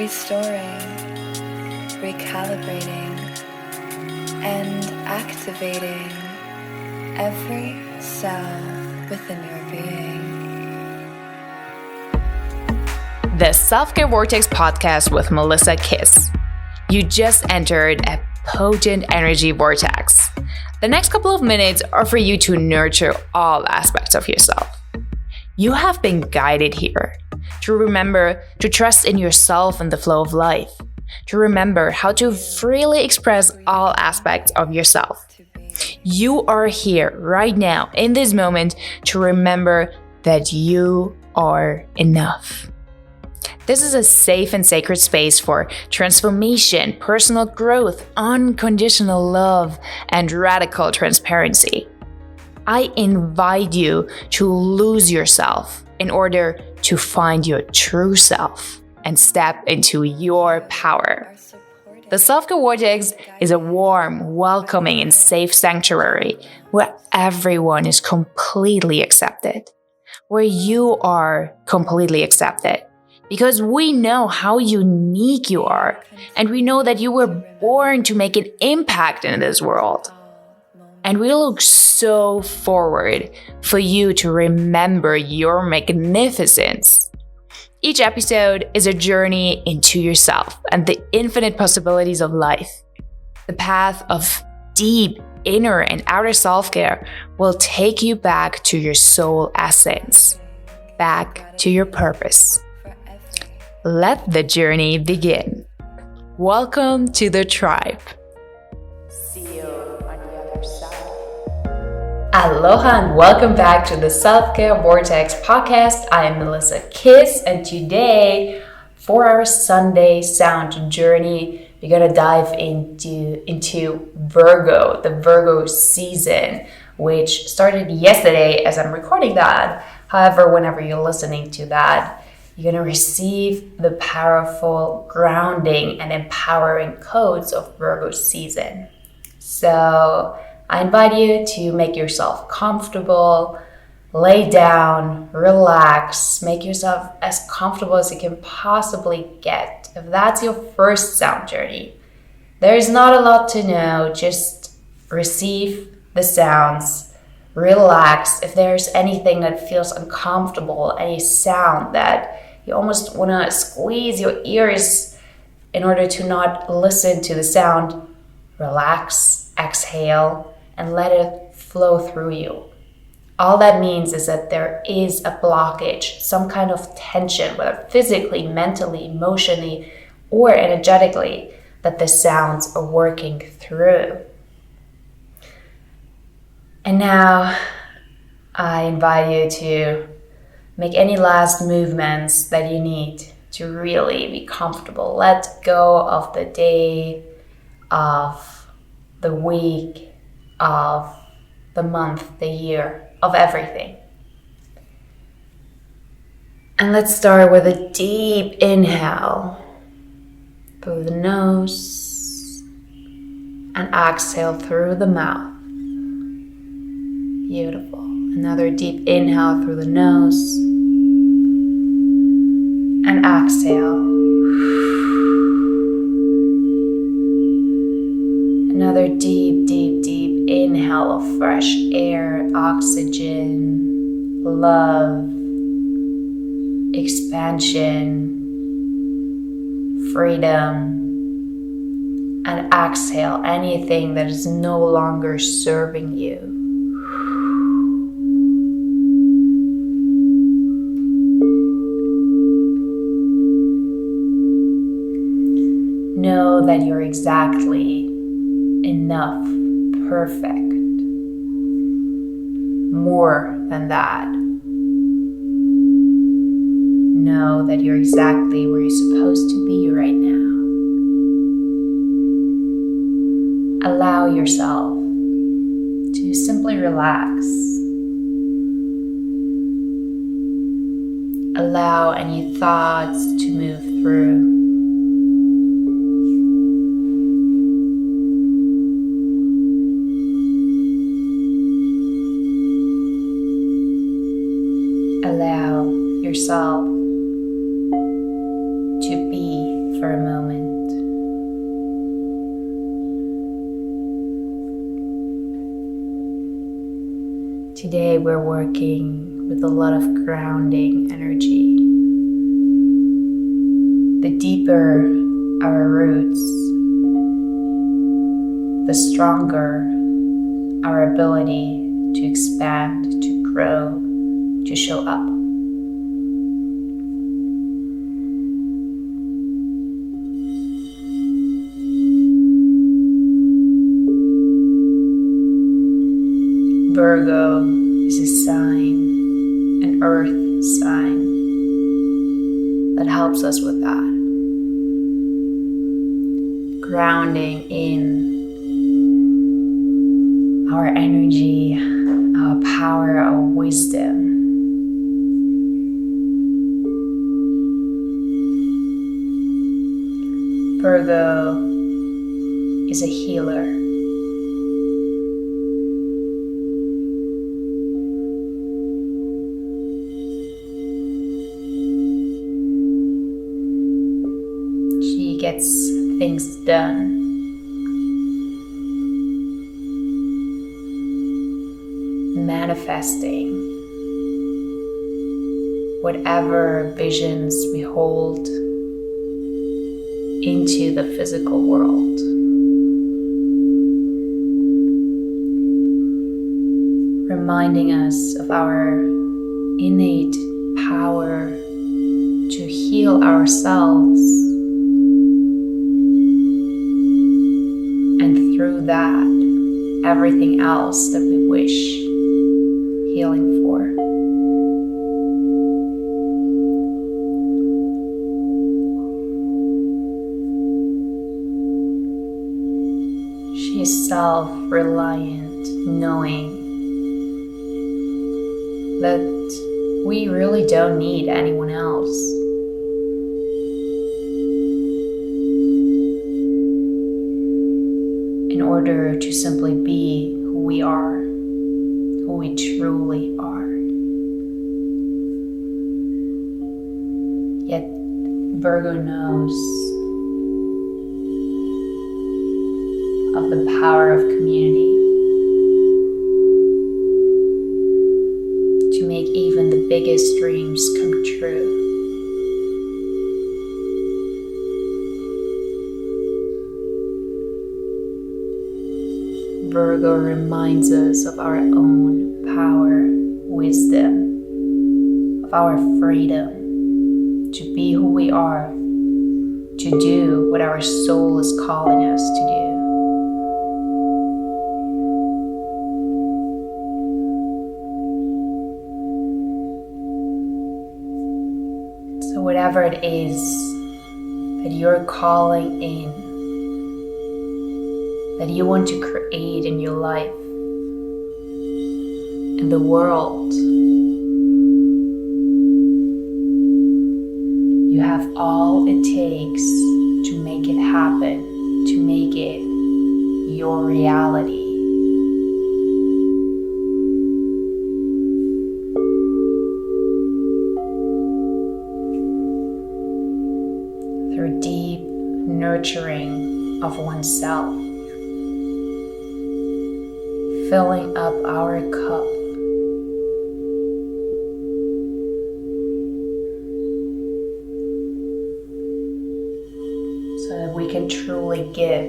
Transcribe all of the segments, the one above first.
restoring, recalibrating, and activating every cell within your being. The Self-Care Vortex Podcast with Melissa Kiss. You just entered a potent energy vortex. The next couple of minutes are for you to nurture all aspects of yourself. You have been guided here to remember to trust in yourself and the flow of life, to remember how to freely express all aspects of yourself. You are here right now in this moment to remember that you are enough. This is a safe and sacred space for transformation, personal growth, unconditional love, and radical transparency. I invite you to lose yourself in order to find your true self and step into your power. The Self-Care Vortex is a warm, welcoming, and safe sanctuary where everyone is completely accepted, where you are completely accepted. Because we know how unique you are, and we know that you were born to make an impact in this world. And we look so forward for you to remember your magnificence. Each episode is a journey into yourself and the infinite possibilities of life. The path of deep inner and outer self-care will take you back to your soul essence, back to your purpose. Let the journey begin. Welcome to the tribe. See you on the other side. Aloha and welcome back to the Self-Care Vortex Podcast. I am Melissa Kiss, and today for our Sunday sound journey, we're gonna dive into Virgo, the Virgo season, which started yesterday as I'm recording that. However, whenever you're listening to that, you're going to receive the powerful grounding and empowering codes of Virgo season. So I invite you to make yourself comfortable, lay down, relax, make yourself as comfortable as you can possibly get. If that's your first sound journey, there is not a lot to know, just receive the sounds, relax. If there's anything that feels uncomfortable, any sound that you almost want to squeeze your ears in order to not listen to the sound, relax, exhale, and let it flow through you. All that means is that there is a blockage, some kind of tension, whether physically, mentally, emotionally, or energetically, that the sounds are working through. And now I invite you to make any last movements that you need to really be comfortable. Let go of the day, of the week, of the month, the year, of everything. And let's start with a deep inhale through the nose and exhale through the mouth. Beautiful. Another deep inhale through the nose and exhale. Another deep, deep, deep inhale of fresh air, oxygen, love, expansion, freedom, and exhale anything that is no longer serving you. Know that you're exactly enough, perfect, more than that. Know that you're exactly where you're supposed to be right now. Allow yourself to simply relax. Allow any thoughts to move through. Allow yourself to be Today we're working with a lot of grounding energy. The deeper our roots, the stronger our ability to expand, to grow, to show up. Virgo is a sign, an earth sign, that helps us with that. Grounding in our energy, our power, our wisdom. Virgo is a healer. She gets things done. Manifesting whatever visions we hold into the physical world. Reminding us of our innate power to heal ourselves, and through that, everything else that we wish healing for. She is self-reliant, knowing that we really don't need anyone else. In order to simply be who we are, who we truly are. Yet Virgo knows of the power of community to make even the biggest dreams come true. Virgo reminds us of our own power, wisdom, of our freedom to be who we are, to do what our soul is calling us to do. So whatever it is that you're calling in, that you want to create in your life, in the world, you have all it takes to make it happen, to make it your reality. Through deep nurturing of oneself, filling up our cup, so that we can truly give.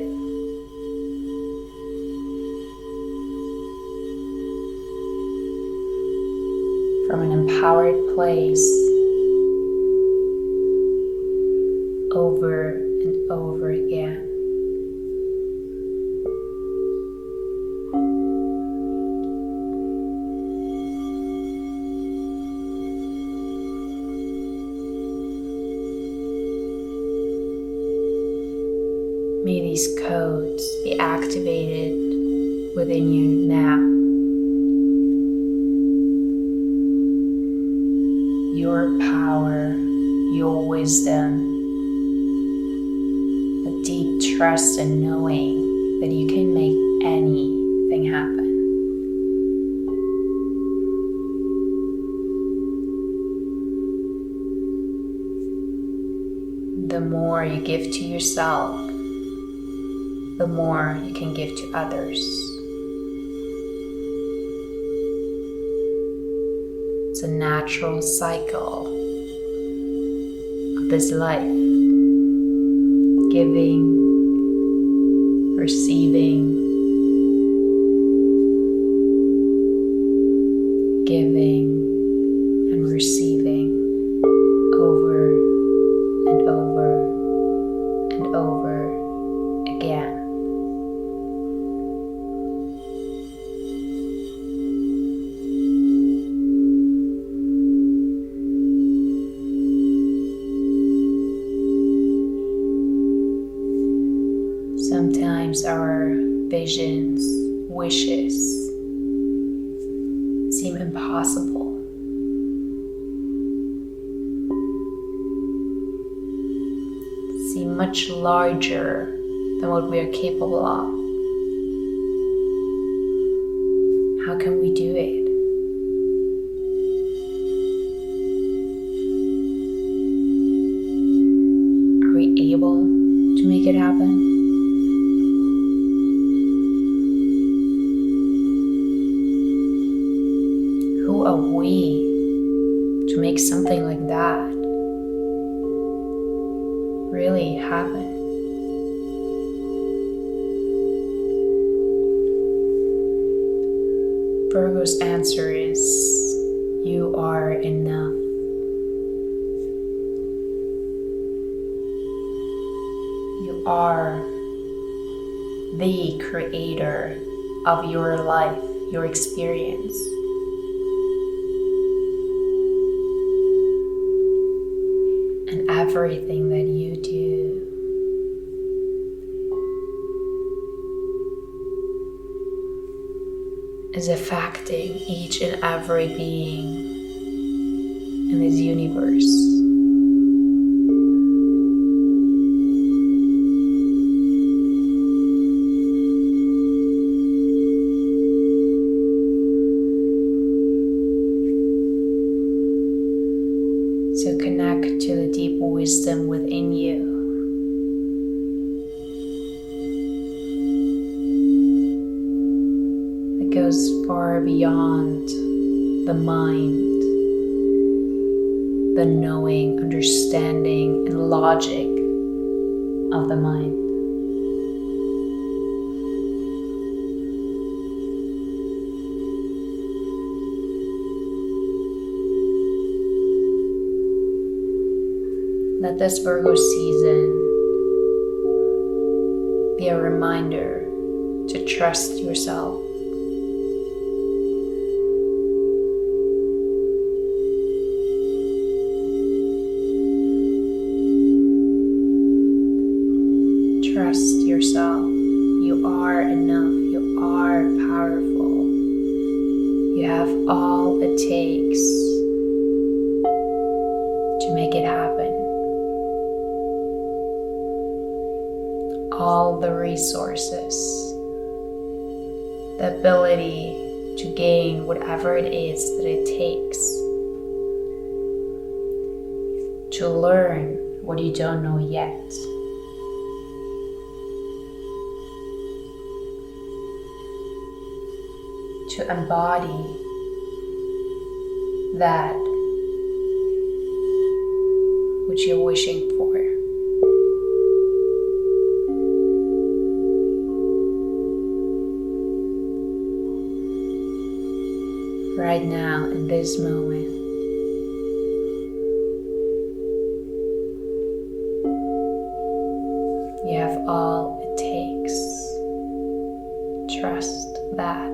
From an empowered place, over and over again. May these codes be activated within you now. Your power, your wisdom, a deep trust and knowing that you can make anything happen. The more you give to yourself, the more you can give to others. It's a natural cycle of this life. Giving, receiving, giving and receiving over and over and over again. Sometimes our visions, wishes seem impossible. Seem much larger than what we are capable of. How can we do it? Are we able to make it happen? Who are we to make something like that really happen? Virgo's answer is, you are enough. You are the creator of your life, your experience. And everything that you do is affecting each and every being in this universe. So connect to the deep wisdom within you. That goes far beyond the mind, the knowing, understanding, and logic of the mind. Let this Virgo season be a reminder to trust yourself. Trust yourself. You are enough. You are powerful. You have all it takes to make it happen. All the resources, the ability to gain whatever it is that it takes to learn what you don't know yet. To embody that which you're wishing for. Right now, in this moment, you have all it takes. Trust that.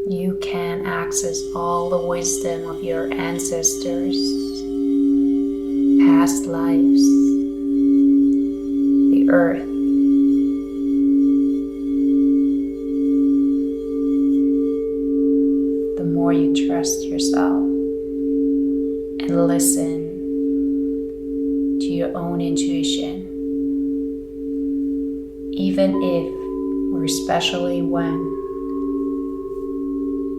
You can access all the wisdom of your ancestors, past lives, the earth, the more you trust yourself and listen own intuition, even if, or especially when,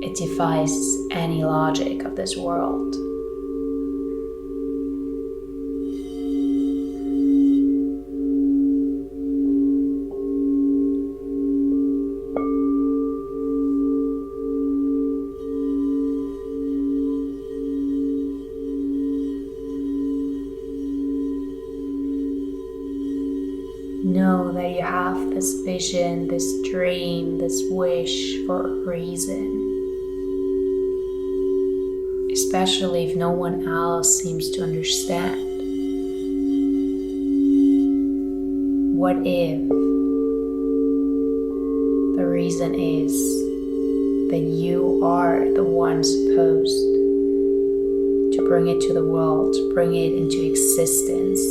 it defies any logic of this world. Know that you have this vision, this dream, this wish for a reason. Especially if no one else seems to understand. What if the reason is that you are the one supposed to bring it to the world, to bring it into existence,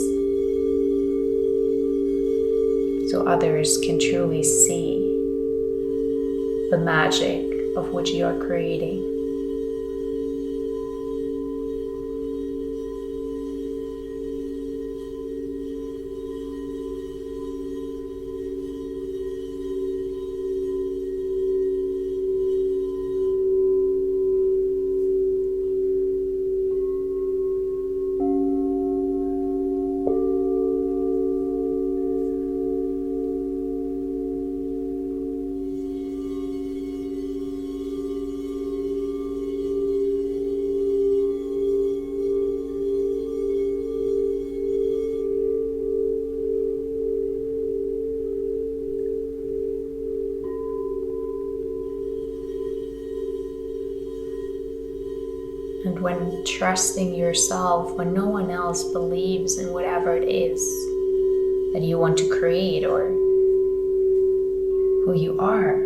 so others can truly see the magic of which you are creating. And when trusting yourself, when no one else believes in whatever it is that you want to create or who you are,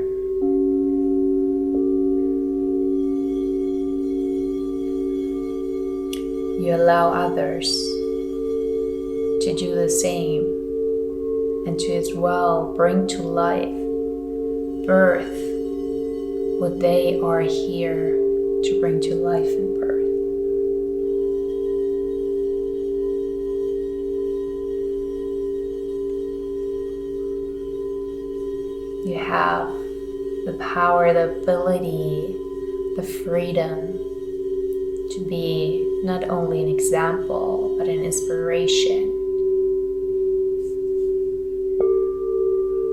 you allow others to do the same and to as well bring to life, birth what they are here to bring to life and birth. You have the power, the ability, the freedom to be not only an example, but an inspiration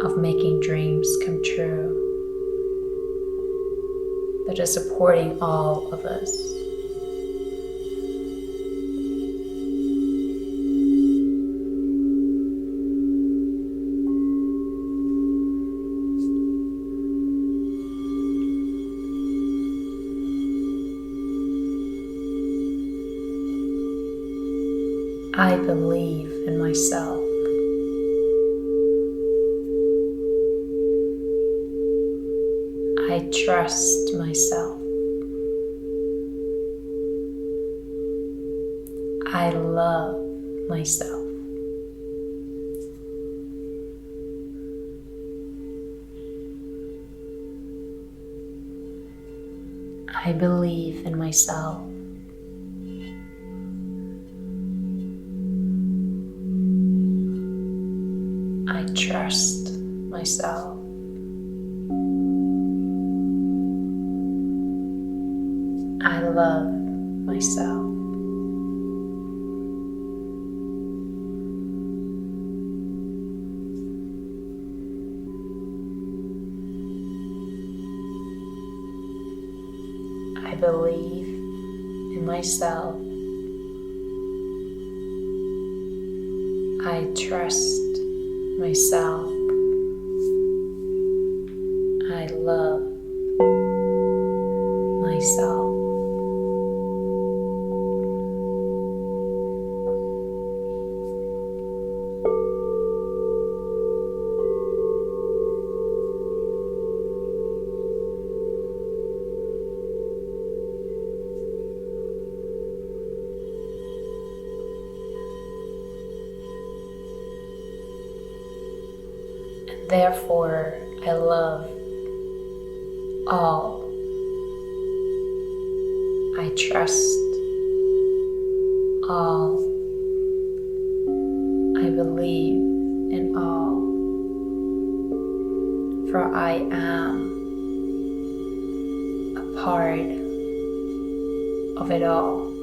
of making dreams come true, that is supporting all of us. I believe in myself. I trust myself. I love myself. I believe in myself. I trust myself. I love myself. I believe in myself. I trust myself. I love myself. Therefore, I love all. I trust all. I believe in all, for I am a part of it all.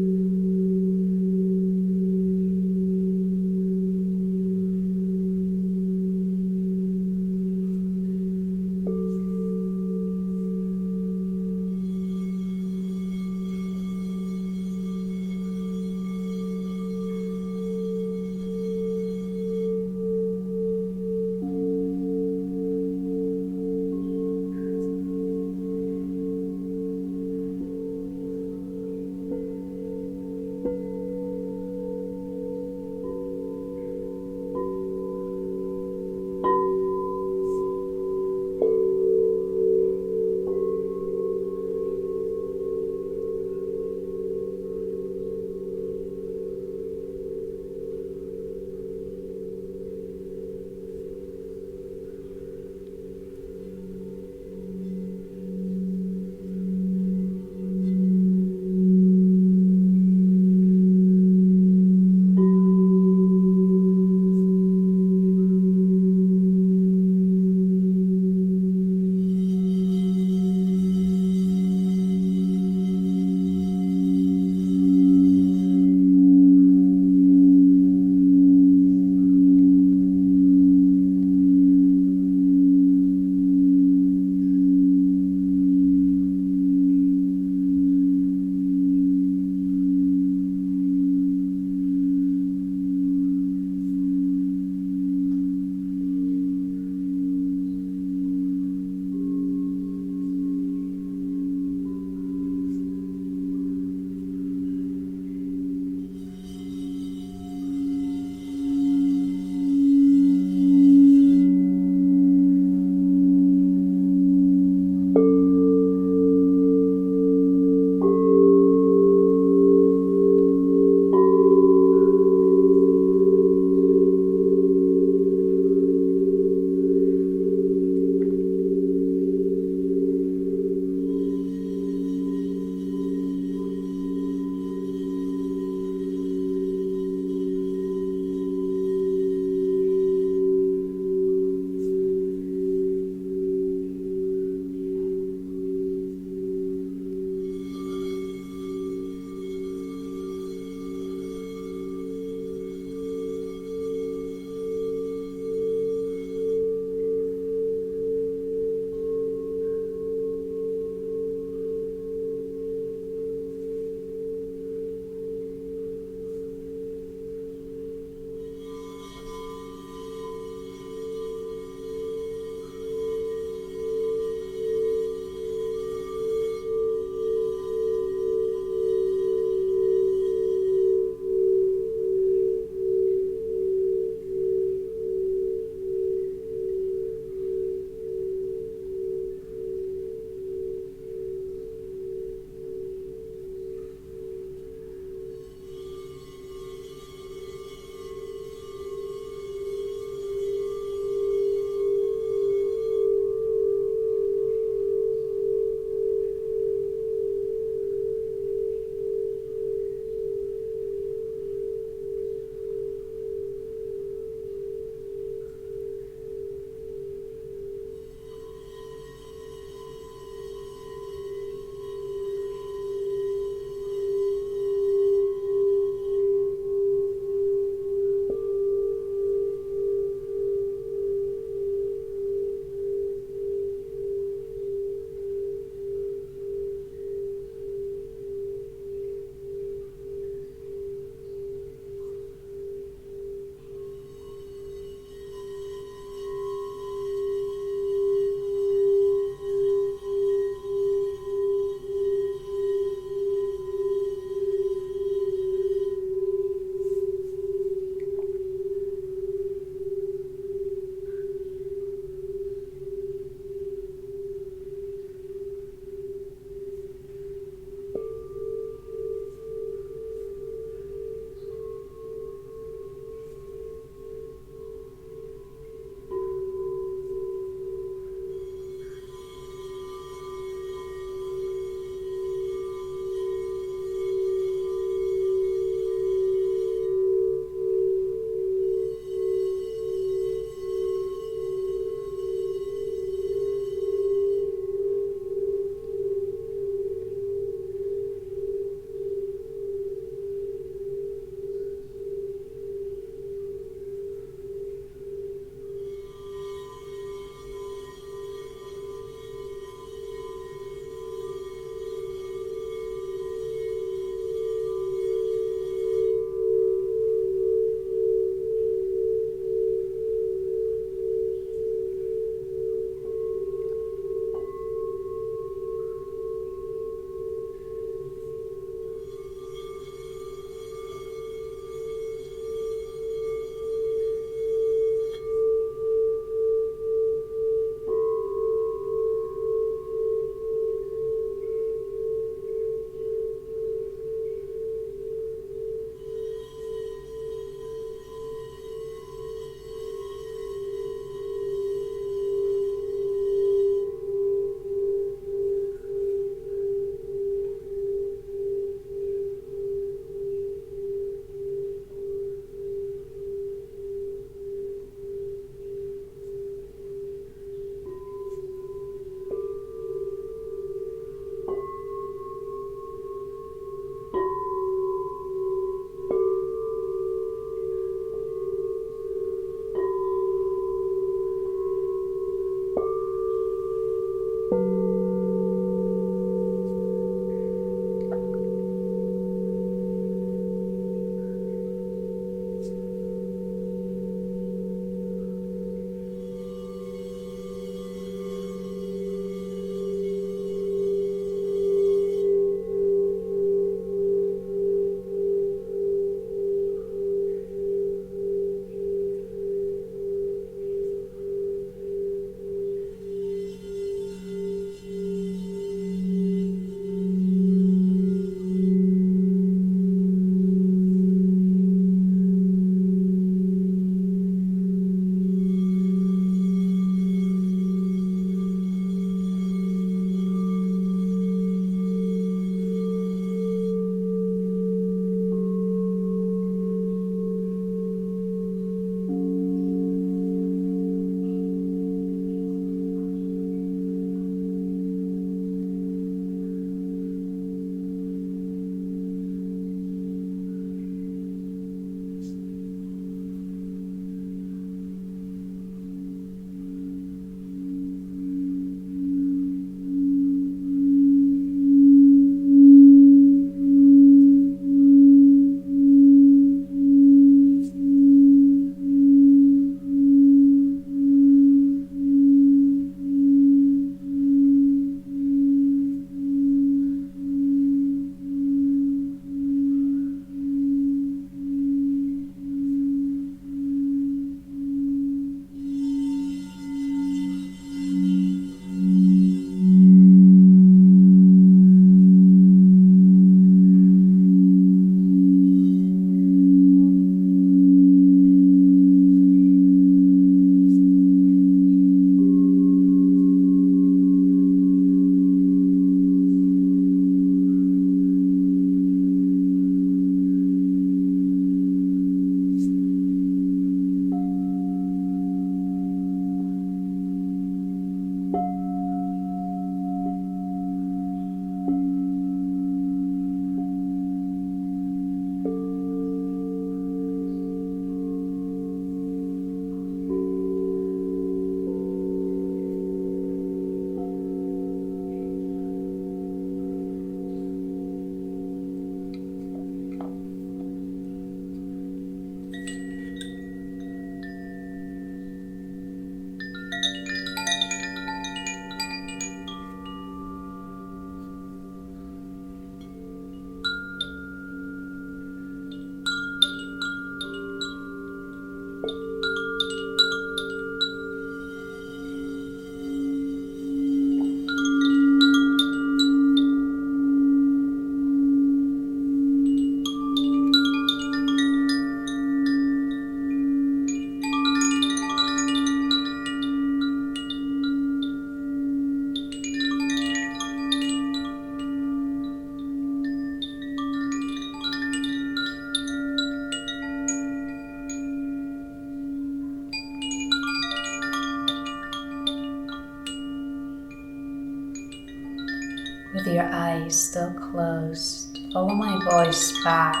your eyes still closed, follow my voice back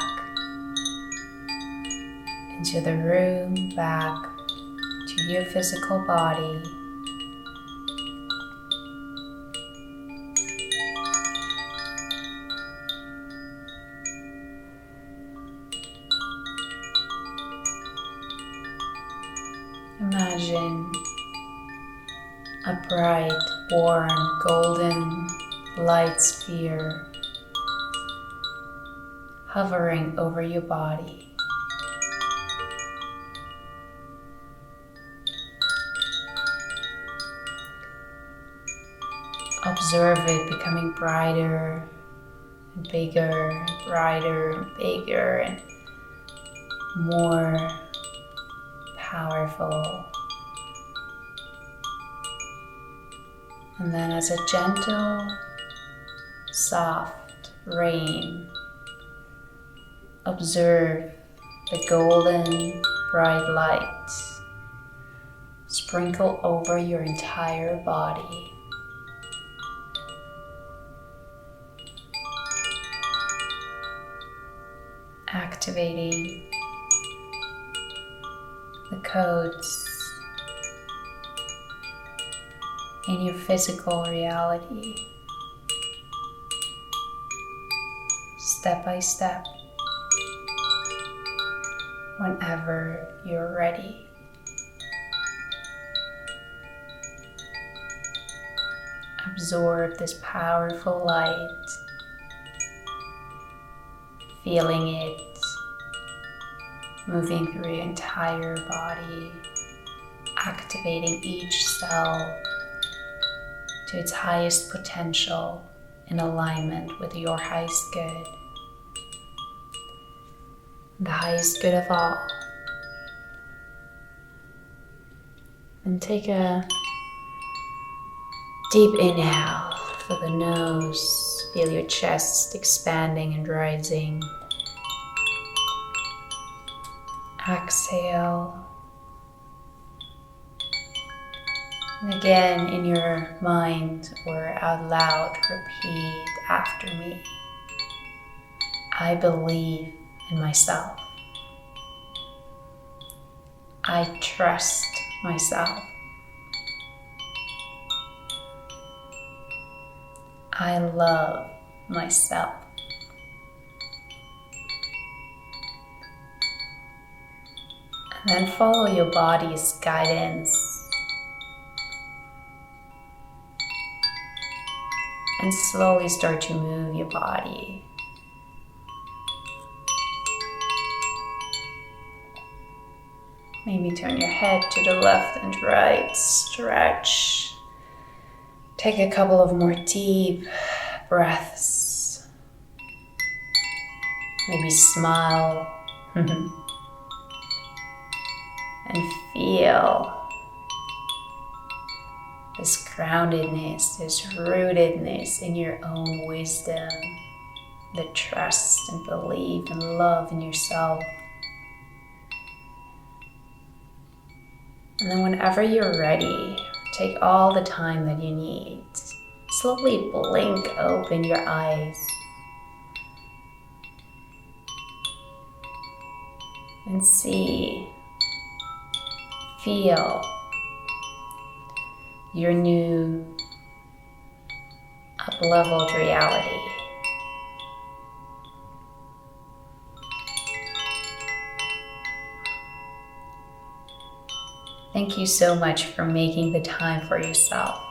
into the room, back to your physical body. Imagine a bright, warm, golden light sphere hovering over your body. Observe it becoming brighter and bigger, and brighter and bigger, and more powerful. And then as a gentle, soft rain, observe the golden bright light sprinkle over your entire body. Activating the codes in your physical reality, step by step, whenever you're ready. Absorb this powerful light, feeling it moving through your entire body, activating each cell to its highest potential in alignment with your highest good, the highest good of all. And take a deep inhale through the nose, feel your chest expanding and rising. Exhale. And again, in your mind or out loud, repeat after me. I believe in myself. I trust myself. I love myself. And then follow your body's guidance and slowly start to move your body. Maybe turn your head to the left and right, stretch. Take a couple of more deep breaths. Maybe smile. And feel this groundedness, this rootedness in your own wisdom, the trust and belief and love in yourself. And then whenever you're ready, take all the time that you need. Slowly blink open your eyes. And see, feel your new up-leveled reality. Thank you so much for making the time for yourself.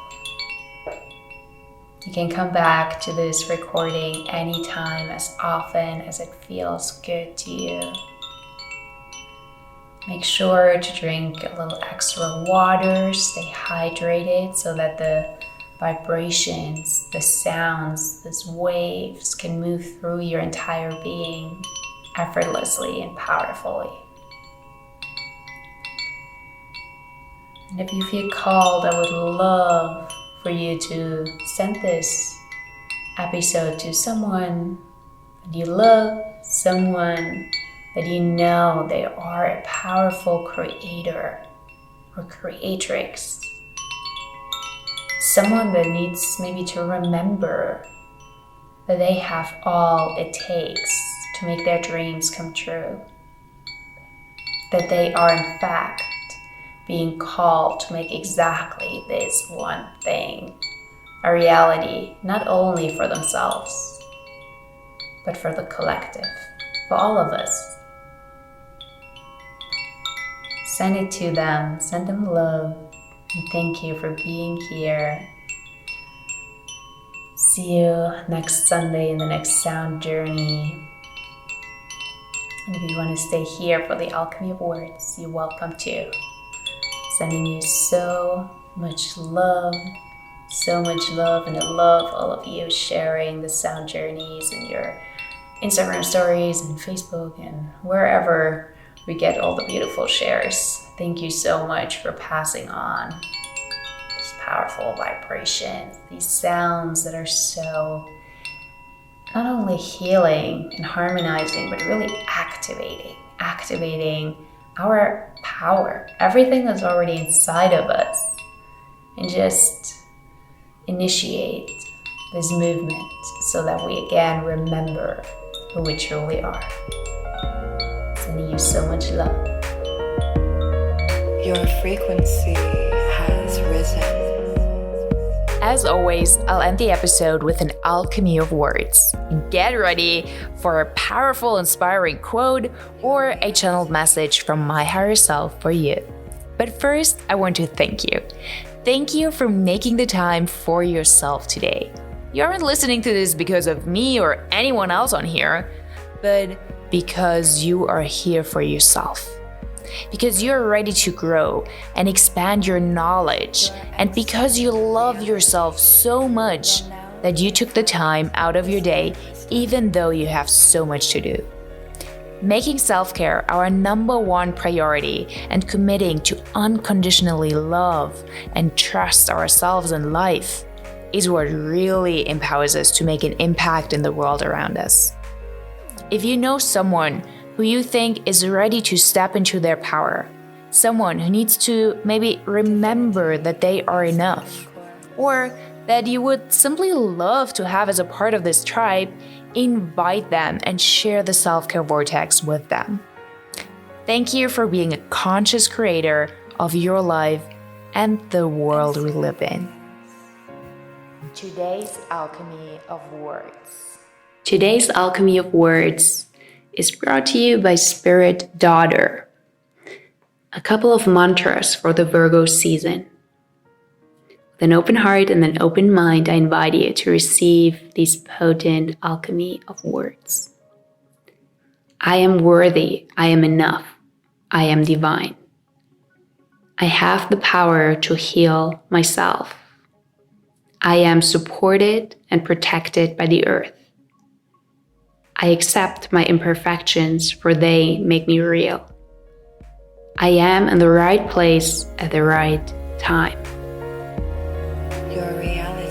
You can come back to this recording anytime, as often as it feels good to you. Make sure to drink a little extra water, stay hydrated so that the vibrations, the sounds, these waves can move through your entire being effortlessly and powerfully. And if you feel called, I would love for you to send this episode to someone that you love, someone that you know they are a powerful creator or creatrix. Someone that needs maybe to remember that they have all it takes to make their dreams come true. That they are in fact being called to make exactly this one thing a reality, not only for themselves, but for the collective, for all of us. Send it to them, send them love, and thank you for being here. See you next Sunday in the next sound journey. And if you want to stay here for the alchemy of words, you're welcome to. Sending you so much love, and I love all of you sharing the sound journeys in your Instagram stories and Facebook and wherever we get all the beautiful shares. Thank you so much for passing on this powerful vibration, these sounds that are so not only healing and harmonizing, but really activating our power, everything that's already inside of us, and just initiate this movement so that we again remember who we truly are. Sending you so much love. Your frequency has risen. As always, I'll end the episode with an alchemy of words. Get ready for a powerful, inspiring quote or a channeled message from my higher self for you. But first, I want to thank you. Thank you for making the time for yourself today. You aren't listening to this because of me or anyone else on here, but because you are here for yourself. Because you're ready to grow and expand your knowledge, and because you love yourself so much that you took the time out of your day, even though you have so much to do. Making self-care our number one priority and committing to unconditionally love and trust ourselves and life is what really empowers us to make an impact in the world around us. If you know someone who you think is ready to step into their power, someone who needs to maybe remember that they are enough, or that you would simply love to have as a part of this tribe, invite them and share the self-care vortex with them. Thank you for being a conscious creator of your life and the world we live in. Today's alchemy of words. Today's alchemy of words is brought to you by Spirit Daughter. A couple of mantras for the Virgo season. With an open heart and an open mind, I invite you to receive these potent alchemy of words. I am worthy, I am enough, I am divine. I have the power to heal myself. I am supported and protected by the earth. I accept my imperfections, for they make me real. I am in the right place at the right time. Your reality